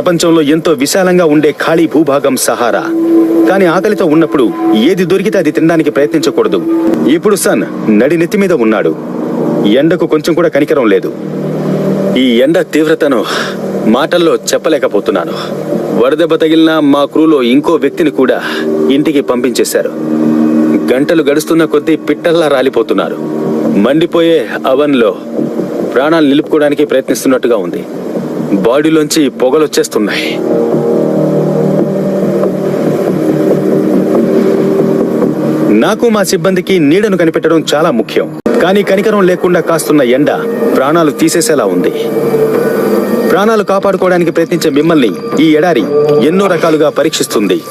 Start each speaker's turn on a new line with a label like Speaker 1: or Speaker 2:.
Speaker 1: ప్రపంచంలో ఎంతో విశాలంగా ఉండే ఖాళీ భూభాగం సహారా. కానీ ఆకలితో ఉన్నప్పుడు ఏది దొరికితే అది తినడానికి ప్రయత్నించకూడదు. ఇప్పుడు సన్ నడినెత్తి మీద ఉన్నాడు. ఎండకు కొంచెం కూడా కనికరం లేదు. ఈ ఎండ తీవ్రతను మాటల్లో చెప్పలేకపోతున్నాను. వడదెబ్బ తగిలిన మా క్రూలో ఇంకో వ్యక్తిని కూడా ఇంటికి పంపించేశారు. గంటలు గడుస్తున్న కొద్దీ పిట్టల్లా రాలిపోతున్నారు. మండిపోయే అవన్లో ప్రాణాలు నిలుపుకోవడానికి ప్రయత్నిస్తున్నట్టుగా ఉంది. బాడీలోంచి పొగలొచ్చేస్తున్నాయి. నాకు మా సిబ్బందికి నీడను కనిపెట్టడం చాలా ముఖ్యం. కానీ కనికరం లేకుండా కాస్తున్న ఎండ ప్రాణాలు తీసేసేలా ఉంది. ప్రాణాలు కాపాడుకోవడానికి ప్రయత్నించే మిమ్మల్ని ఈ ఎడారి ఎన్నో రకాలుగా పరీక్షిస్తుంది.